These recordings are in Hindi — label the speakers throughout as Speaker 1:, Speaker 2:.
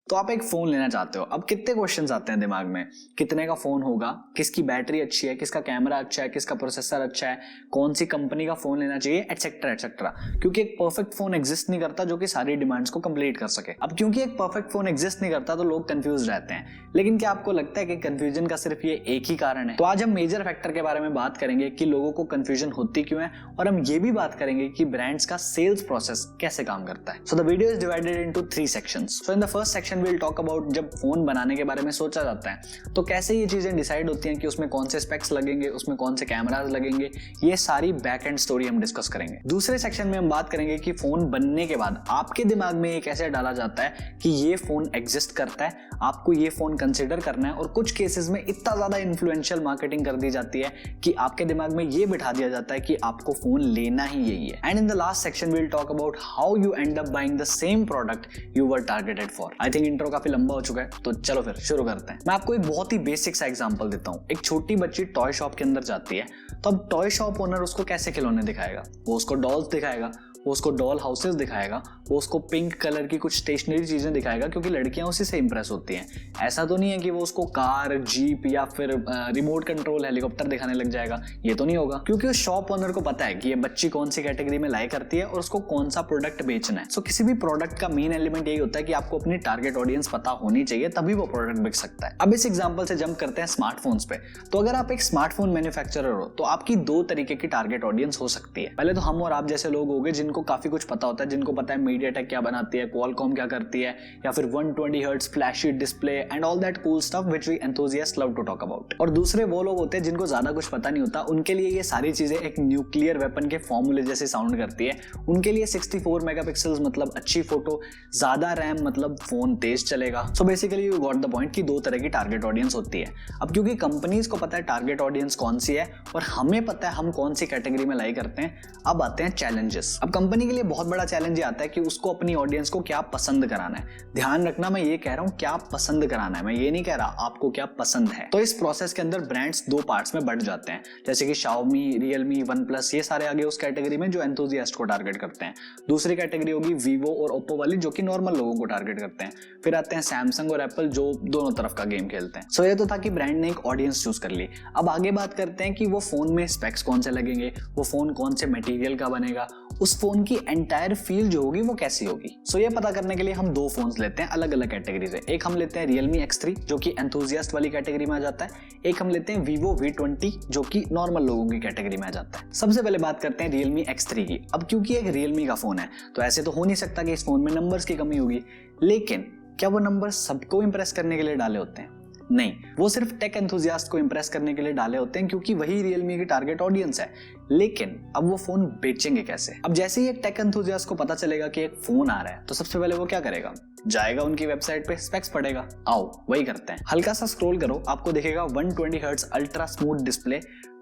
Speaker 1: तो आप एक फोन लेना चाहते हो। अब कितने क्वेश्चंस आते हैं दिमाग में, कितने का फोन होगा, किसकी बैटरी अच्छी है, किसका कैमरा अच्छा है, किसका प्रोसेसर अच्छा है, कौन सी कंपनी का फोन लेना चाहिए, एटसेट्रा एटसेट्रा। क्योंकि एक परफेक्ट फोन एग्जिस्ट नहीं करता जो कि सारी डिमांड्स को कंप्लीट कर सके। अब क्योंकि एक परफेक्ट फोन एग्जिस्ट नहीं करता तो लोग कंफ्यूज रहते हैं। लेकिन क्या आपको लगता है कि कंफ्यूजन का सिर्फ ये एक ही कारण है? तो आज हम मेजर फैक्टर के बारे में बात करेंगे कि लोगों को कंफ्यूजन होती क्यों है, और हम ये भी बात करेंगे कि ब्रांड्स का सेल्स प्रोसेस कैसे काम करता है। So the video is divided into 3 sections. So in the first section we will talk about जब फोन बनाने के बारे में सोचा जाता है तो कैसे ये चीजें डिसाइड होती हैं कि उसमें कौन से स्पेक्स लगेंगे, उसमें कौन से कैमरास लगेंगे, ये सारी बैक एंड स्टोरी हम डिस्कस करेंगे। दूसरे सेक्शन में हम बात करेंगे कि फोन बनने के बाद आपके दिमाग में ये कैसे डाला जाता है कि ये फोन एग्जिस्ट करता है, आपको ये फोन कंसिडर करना है, और कुछ केसेस में इतना ज्यादा इन्फ्लुएंशियल मार्केटिंग कर दी जाती है कि आपके दिमाग में ये बिठा दिया जाता है कि आपको फोन लेना ही यही है। And in the last section we will talk about how you end up buying the same product you were targeted for. I think intro काफी लंबा हो चुका है, तो चलो फिर शुरू करते हैं। मैं आपको एक बहुत ही बेसिक सा एग्जांपल देता हूँ। एक छोटी बच्ची टॉय शॉप के अंदर जाती है, तो अब टॉय शॉप ओनर उसको कैसे खिलौने दिखाएगा? वो उसको डॉल्स दिखाएगा, वो उसको डॉल हाउसेस दिखाएगा, वो उसको पिंक कलर की कुछ स्टेशनरी चीजें दिखाएगा क्योंकि लड़कियां उसी से इंप्रेस होती हैं। ऐसा तो नहीं है कि वो उसको कार, जीप या फिर रिमोट कंट्रोल हेलीकॉप्टर दिखाने लग जाएगा। ये तो नहीं होगा, क्योंकि उस शॉप ओनर को पता है कि ये बच्ची कौन सी कैटेगरी में लाइक करती है और उसको कौन सा प्रोडक्ट बेचना है। सो किसी भी प्रोडक्ट का मेन एलिमेंट यही होता है कि आपको अपनी टारगेट ऑडियंस पता होनी चाहिए, तभी वो प्रोडक्ट बिक सकता है। अब इस एग्जांपल से जंप करते हैं स्मार्टफोन्स पे। तो अगर आप एक स्मार्टफोन मैन्युफैक्चरर हो तो आपकी 2 तरीके की टारगेट ऑडियंस हो सकती है। पहले तो हम और आप जैसे लोग होंगे जिनको काफी कुछ पता होता है, जिनको पता है मीडियाटेक क्या बनाती है, क्वालकॉम क्या करती है, या फिर 120 hertz flashy display and all that cool stuff which we enthusiast love to talk about. और दूसरे वो लोग होते हैं जिनको ज्यादा कुछ पता नहीं होता, उनके लिए ये सारी चीजें एक न्यूक्लियर वेपन के फॉर्मूले जैसे साउंड करती है। उनके लिए 64 मेगापिक्सल्स मतलब अच्छी फोटो, ज्यादा रैम मतलब फोन तेज चलेगा। So basically you got the point कि 2 तरह की टारगेट ऑडियंस होती है। अब क्योंकि कंपनीज को पता है टारगेट ऑडियंस कौन सी है और हमें पता है हम कौन सी कैटेगरी में लाइक करते हैं, अब आते हैं चैलेंजेस। अब कंपनी के लिए बहुत बड़ा चैलेंज ये आता है कि उसको अपनी ऑडियंस को क्या पसंद कराना है। ध्यान रखना, मैं ये कह रहा हूं क्या पसंद कराना है, मैं ये नहीं कह रहा आपको क्या पसंद है। तो इस प्रोसेस के अंदर ब्रांड्स 2 पार्ट्स में बढ़ जाते हैं, जैसे कि Xiaomi, Realme, OnePlus, ये सारे आगे उस कैटेगरी में जो एंथुसियास्ट को टारगेट करते हैं। दूसरी कैटेगरी होगी Vivo और Oppo वाली जो कि नॉर्मल लोगों को टारगेट करते हैं। फिर आते हैं Samsung और Apple जो दोनों तरफ का गेम खेलते हैं। सो ये तो था कि ब्रांड ने एक ऑडियंस चूज कर ली। अब आगे बात करते हैं कि वो फोन में स्पेक्स कौन से लगेंगे, वो फोन कौन से मटेरियल का बनेगा, उस फोन की एंटायर फील जो होगी वो कैसी होगी। सो ये पता करने के लिए हम 2 फोन्स लेते हैं अलग अलग कैटेगरी से। एक हम लेते हैं Realme X3 जो कि एंथुसियास्ट वाली कैटेगरी में आ जाता है, एक हम लेते हैं Vivo V20 जो कि नॉर्मल लोगों की कैटेगरी में आ जाता है। सबसे पहले बात करते हैं Realme X3 की। अब क्योंकि एक Realme का फोन है तो ऐसे तो हो नहीं सकता कि इस फोन में नंबर्स की कमी होगी, लेकिन क्या वो नंबर सबको इंप्रेस करने के लिए डाले होते हैं? नहीं, वो सिर्फ टेक एंथुसियास्ट को इंप्रेस करने के लिए डाले होते हैं क्योंकि वही Realme की टारगेट ऑडियंस है। लेकिन अब वो फोन बेचेंगे कैसे? अब जैसे ही एक टेक एंथुसियास्ट को पता चलेगा कि एक फोन आ रहा है तो सबसे पहले वो क्या करेगा? जाएगा उनकी वेबसाइट पे, स्पेक्स पढ़ेगा। आओ वही करते हैं। हल्का सा स्क्रॉल करो, आपको दिखेगा 120 hertz ultra smooth display,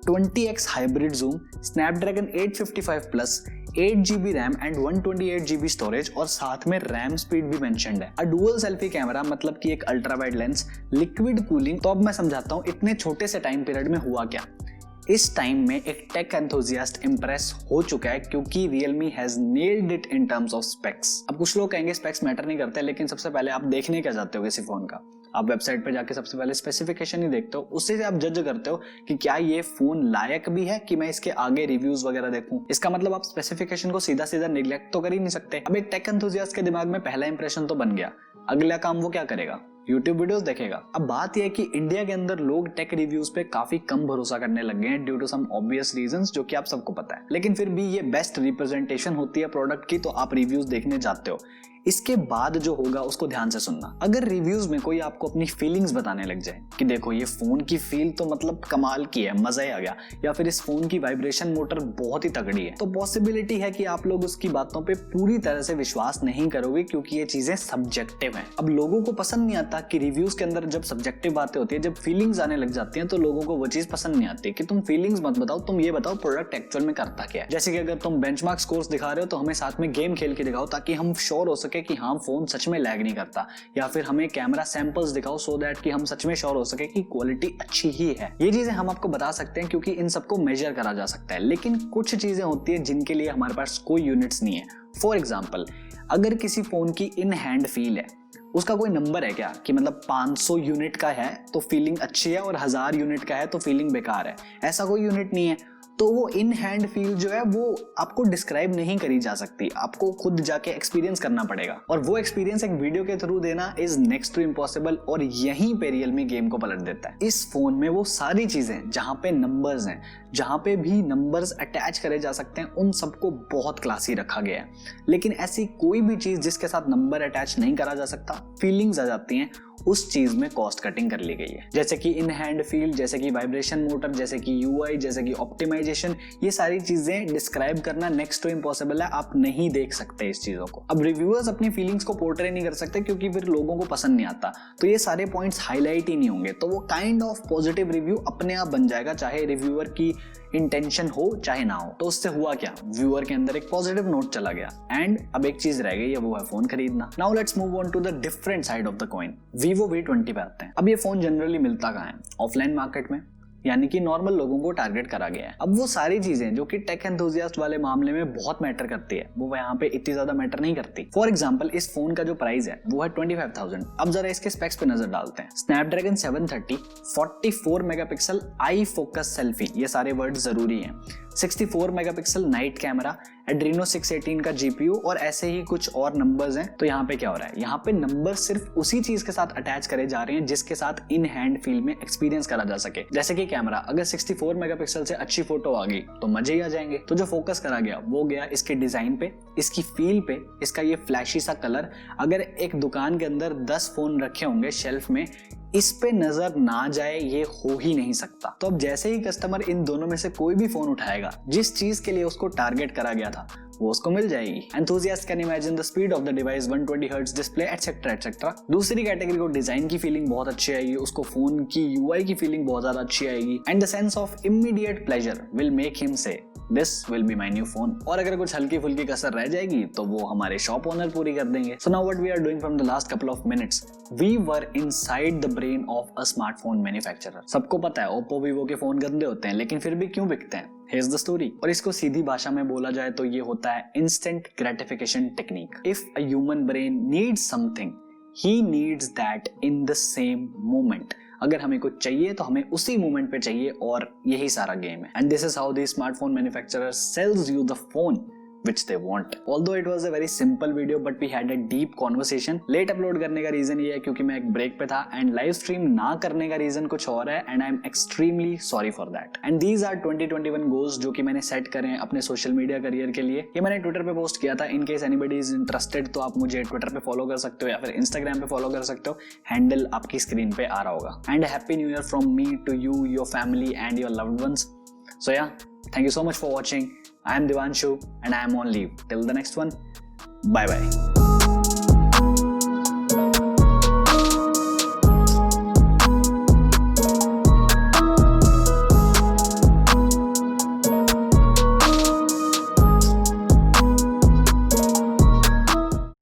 Speaker 1: 20x hybrid zoom, Snapdragon 855 plus, 8GB RAM and 128GB storage, और साथ में रैम स्पीड भी मेंशन्ड है। डुअल सेल्फी कैमरा मतलब कि एक ultra wide lens, liquid cooling. तो अब मैं समझाता हूँ इतने छोटे से टाइम पीरियड में हुआ क्या। इस टाइम में एक टेक एंथुसियास्ट इंप्रेस हो चुका है क्योंकि Realme has nailed it in terms of specs. अब कुछ लोग कहेंगे स्पेक्स मैटर नहीं करते, लेकिन सबसे पहले आप देखने क्या चाहते हो किसी फोन का? आप वेबसाइट पे जाके सबसे पहले स्पेसिफिकेशन ही देखते हो, उससे आप जज करते हो कि क्या ये फोन लायक भी है कि मैं इसके आगे रिव्यूज वगैरह देखूं। इसका मतलब आप स्पेसिफिकेशन को सीधा सीधा निग्लेक्ट तो कर ही नहीं सकते। अब एक टेक एंथुसियास्ट के दिमाग में पहला इंप्रेशन तो बन गया, अगला काम वो क्या करेगा? YouTube वीडियोस देखेगा। अब बात यह है कि इंडिया के अंदर लोग टेक रिव्यूज पे काफी कम भरोसा करने लग गए हैं due to some obvious reasons जो कि आप सबको पता है, लेकिन फिर भी ये बेस्ट रिप्रेजेंटेशन होती है प्रोडक्ट की, तो आप रिव्यूज देखने जाते हो। इसके बाद जो होगा उसको ध्यान से सुनना। अगर रिव्यूज में कोई आपको अपनी फीलिंग्स बताने लग जाए कि देखो ये फोन की फील तो मतलब कमाल की है, मजा ही आ गया, या फिर इस फोन की वाइब्रेशन मोटर बहुत ही तगड़ी है, तो पॉसिबिलिटी है कि आप लोग उसकी बातों पे पूरी तरह से विश्वास नहीं करोगे क्योंकि ये चीजें सब्जेक्टिव हैं। अब लोगों को पसंद नहीं आता कि रिव्यूज के अंदर जब सब्जेक्टिव बातें होती है, जब फीलिंग्स आने लग जाती हैं, तो लोगों को वो चीज पसंद नहीं आती कि तुम फीलिंग्स मत बताओ, तुम ये बताओ प्रोडक्ट एक्चुअल में करता क्या है। जैसे कि अगर तुम बेंचमार्क स्कोर्स दिखा रहे हो तो हमें साथ में गेम खेल के दिखाओ ताकि हम श्योर हो सके सके कि हाँ फोन सच में लैग नहीं करता, या फिर हमें कैमरा सैंपल्स दिखाओ सो दैट कि हम सच में श्योर हो सके कि क्वालिटी अच्छी ही है। ये चीजें हम आपको बता सकते हैं क्योंकि इन सबको मेजर करा जा सकता है। लेकिन कुछ चीजें होती है जिनके लिए हमारे पास कोई यूनिट्स नहीं है। फॉर एग्जाम्पल, अगर किसी फोन की इन हैंड फील है, उसका कोई नंबर है क्या कि मतलब 500 यूनिट का है तो फीलिंग अच्छी है और 1000 यूनिट का है तो फीलिंग बेकार है, ऐसा कोई यूनिट नहीं है। तो वो इन हैंड फील जो है वो आपको डिस्क्राइब नहीं करी जा सकती, आपको खुद जाके एक्सपीरियंस करना पड़ेगा, और वो एक्सपीरियंस एक वीडियो के थ्रू देना इज नेक्स्ट टू इम्पॉसिबल, और यहीं पे रियलमी गेम को पलट देता है। इस फोन में वो सारी चीजें जहां पे नंबर्स हैं, जहां पे भी नंबर्स अटैच करे जा सकते हैं, उन सबको बहुत क्लासी रखा गया है। लेकिन ऐसी कोई भी चीज जिसके साथ नंबर अटैच नहीं करा जा सकता, फीलिंग्स आ जाती हैं, उस चीज में कॉस्ट कटिंग कर ली गई है। जैसे कि इन हैंड फील, जैसे कि वाइब्रेशन मोटर, जैसे कि यूआई, जैसे कि ऑप्टिमाइजेशन, ये सारी चीजें डिस्क्राइब करना नेक्स्ट टू इम्पॉसिबल है। आप नहीं देख सकते इस चीजों को। अब रिव्यूअर्स अपनी फीलिंग्स को पोर्ट्रे नहीं कर सकते क्योंकि फिर लोगों को पसंद नहीं आता, तो ये सारे पॉइंट्स हाईलाइट ही नहीं होंगे। तो वो काइंड ऑफ पॉजिटिव रिव्यू अपने आप बन जाएगा, चाहे रिव्यूअर की इंटेंशन हो चाहे ना हो। तो उससे हुआ क्या, व्यूअर के अंदर एक पॉजिटिव नोट चला गया, एंड अब एक चीज रह गई है, वो है फोन खरीदना। Now let's move on to the different side of the coin. Vivo V20 पे आते हैं। अब ये फोन जनरली मिलता कहाँ है, ऑफलाइन मार्केट में, यानी कि नॉर्मल लोगों को टारगेट करा गया है। अब वो सारी चीजें जो कि टेक एंथुसियास्ट वाले मामले में बहुत मैटर करती है, वो यहाँ पे इतनी ज्यादा मैटर नहीं करती। फॉर एग्जांपल, इस फोन का जो प्राइस है वो है 25,000। अब जरा इसके स्पेक्स पे नजर डालते हैं। Snapdragon 730, 44 megapixel I focus selfie, ये सारे वर्ड जरूरी हैं, 64 मेगापिक्सल नाइट कैमरा, एड्रीनो 618 का जीपीयू, और ऐसे ही कुछ और नंबर्स हैं। तो यहाँ पे क्या हो रहा है, यहाँ पे नंबर सिर्फ उसी चीज के साथ अटैच करे जा रहे हैं जिसके साथ इन हैंड फील में एक्सपीरियंस करा जा सके। जैसे कि कैमरा, अगर 64 मेगापिक्सल से अच्छी फोटो आ गई तो मजे ही आ जाएंगे। तो जो फोकस करा गया वो गया इसके डिजाइन पे, इसकी फील पे, इसका ये फ्लैशी सा कलर। अगर एक दुकान के अंदर 10 फोन रखे होंगे शेल्फ में, इस पे नजर ना जाए ये हो ही नहीं सकता। तो अब जैसे ही कस्टमर इन दोनों में से कोई भी फोन उठाएगा, जिस चीज के लिए उसको टारगेट करा गया था वो उसको मिल जाएगी। Enthusiasts can imagine the speed of the device, 120 Hz display, etc. etc. दूसरी कैटेगरी को डिजाइन की फीलिंग बहुत अच्छी आएगी, उसको फोन की UI की फीलिंग बहुत ज्यादा अच्छी आएगी, and the sense of immediate pleasure will make him say this will be my new phone. और अगर कुछ हल्की फुल्की कसर रह जाएगी तो वो हमारे शॉप ओनर पूरी कर देंगे। So now what we are doing from the last couple of minutes, we were inside the brain of a smartphone manufacturer. सबको पता है ओप्पो वीवो के फोन गंदे होते हैं, लेकिन फिर भी क्यों बिकते हैं? Here's the story. और इसको सीधी भाषा में बोला जाए तो ये होता है instant gratification technique. If a human brain needs something, he needs that in the same moment. अगर हमें कुछ चाहिए तो हमें उसी मोमेंट पे चाहिए, और यही सारा गेम है। And this is how the smartphone manufacturer sells you the phone which they want. Although it was a very simple video, but we had a deep conversation. Late upload करने का रीजन ये है क्योंकि मैं एक ब्रेक पे था, एंड लाइव स्ट्रीम ना करने का रीजन कुछ और है, and I am extremely sorry for that. And these are 2021 goals जो कि मैंने सेट करे हैं अपने सोशल मीडिया करियर के लिए। ये मैंने ट्विटर पे पोस्ट किया था। In case anybody is interested तो आप मुझे ट्विटर पे फॉलो कर सकते हो या फिर इंस्टाग्राम पे फॉलो कर सकते हो, हैंडल आपकी स्क्रीन पे आ रहा होगा। And happy new year from me to you, your family and your loved ones. So yeah, thank you so much for watching. I am Devanshu and I am on leave. Till the next one, bye bye.